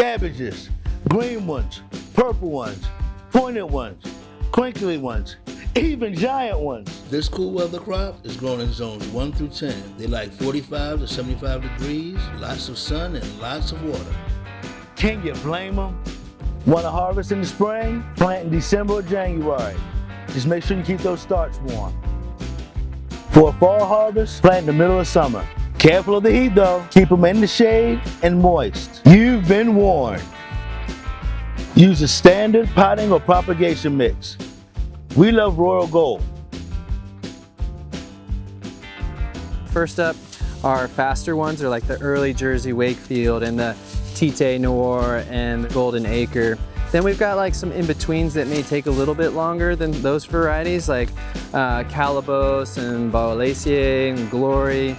cabbages, green ones, purple ones, pointed ones, crinkly ones, even giant ones. This cool weather crop is grown in zones 1 through 10. They like 45 to 75 degrees, lots of sun and lots of water. Can you blame them? Want to harvest in the spring? Plant in December or January. Just make sure you keep those starts warm. For a fall harvest, plant in the middle of summer. Careful of the heat though. Keep them in the shade and moist. You've been warned. Use a standard potting or propagation mix. We love Royal Gold. First up, our faster ones are like the early Jersey Wakefield and the Tite Noir and the Golden Acre. Then we've got like some in-betweens that may take a little bit longer than those varieties, like Calabos and Baulacier and Glory.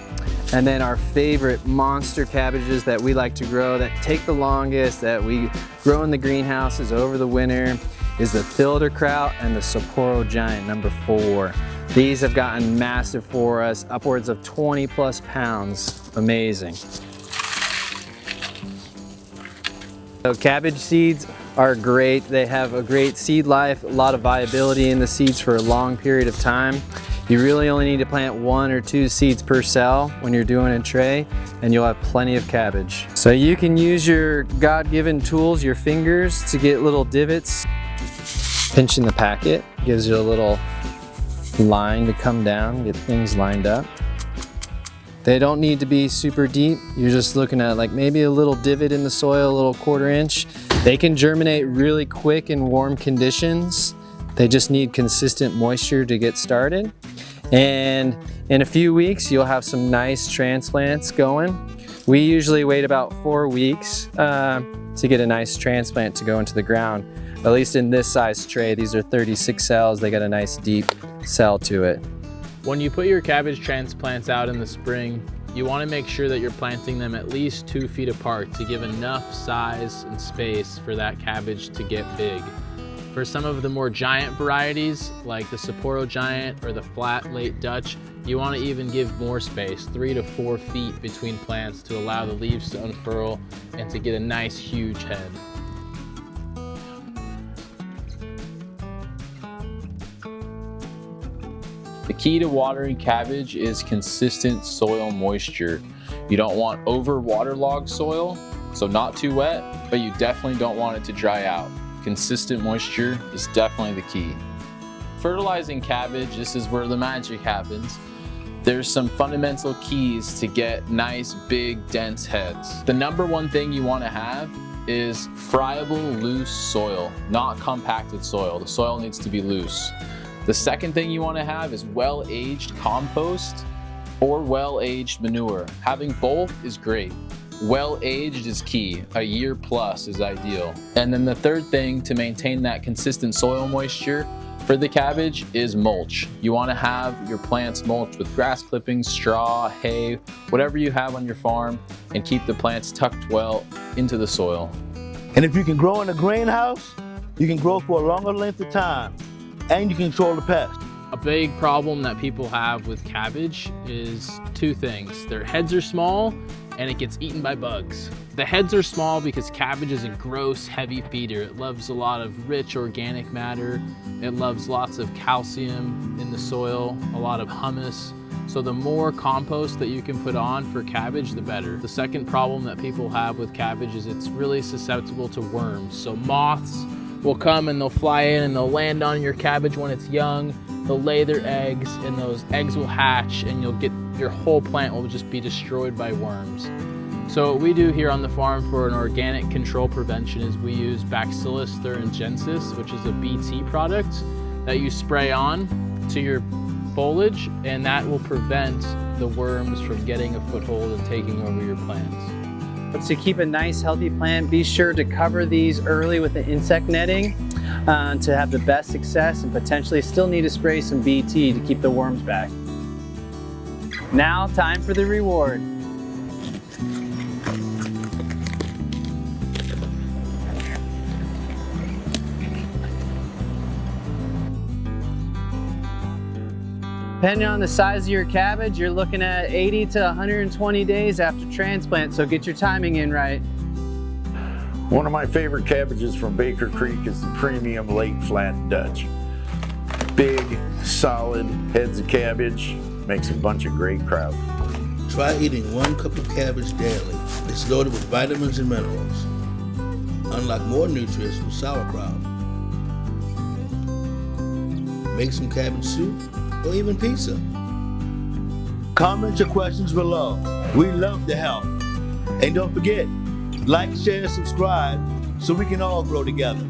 And then our favorite monster cabbages that we like to grow that take the longest, that we grow in the greenhouses over the winter, is the Thilderkraut and the Sapporo Giant #4. These have gotten massive for us, upwards of 20 plus pounds. Amazing. So cabbage seeds are great. They have a great seed life, a lot of viability in the seeds for a long period of time. You really only need to plant 1 or 2 seeds per cell when you're doing a tray, and you'll have plenty of cabbage. So you can use your God-given tools, your fingers, to get little divots. Pinching the packet gives you a little line to come down, get things lined up. They don't need to be super deep. You're just looking at like maybe a little divot in the soil, a little 1/4 inch. They can germinate really quick in warm conditions. They just need consistent moisture to get started. And in a few weeks, you'll have some nice transplants going. We usually wait about 4 weeks to get a nice transplant to go into the ground. At least in this size tray, these are 36 cells. They got a nice deep cell to it. When you put your cabbage transplants out in the spring, you want to make sure that you're planting them at least 2 feet apart to give enough size and space for that cabbage to get big. For some of the more giant varieties, like the Sapporo Giant or the flat late Dutch, you want to even give more space, 3 to 4 feet between plants, to allow the leaves to unfurl and to get a nice huge head. The key to watering cabbage is consistent soil moisture. You don't want over waterlogged soil, so not too wet, but you definitely don't want it to dry out. Consistent moisture is definitely the key. Fertilizing cabbage, this is where the magic happens. There's some fundamental keys to get nice, big, dense heads. The #1 thing you want to have is friable, loose soil, not compacted soil. The soil needs to be loose. The second thing you want to have is well-aged compost or well-aged manure. Having both is great. Well-aged is key. A year plus is ideal. And then the third thing to maintain that consistent soil moisture for the cabbage is mulch. You want to have your plants mulched with grass clippings, straw, hay, whatever you have on your farm, and keep the plants tucked well into the soil. And if you can grow in a greenhouse, you can grow for a longer length of time, and you can control the pest. A big problem that people have with cabbage is 2 things. Their heads are small and it gets eaten by bugs. The heads are small because cabbage is a gross, heavy feeder. It loves a lot of rich organic matter. It loves lots of calcium in the soil, a lot of humus. So the more compost that you can put on for cabbage, the better. The second problem that people have with cabbage is it's really susceptible to worms. So moths will come and they'll fly in and they'll land on your cabbage when it's young. They'll lay their eggs and those eggs will hatch and your whole plant will just be destroyed by worms. So what we do here on the farm for an organic control prevention is we use Bacillus thuringiensis, which is a BT product that you spray on to your foliage, and that will prevent the worms from getting a foothold and taking over your plants. But to keep a nice healthy plant, be sure to cover these early with the insect netting to have the best success, and potentially still need to spray some BT to keep the worms back. Now time for the reward. Depending on the size of your cabbage, you're looking at 80 to 120 days after transplant, so get your timing in right. One of my favorite cabbages from Baker Creek is the Premium Lake Flat Dutch. Big, solid heads of cabbage, makes a bunch of great kraut. Try eating 1 cup of cabbage daily. It's loaded with vitamins and minerals. Unlock more nutrients with sauerkraut. Make some cabbage soup or even pizza. Comment your questions below. We love to help. And don't forget, like, share, subscribe so we can all grow together.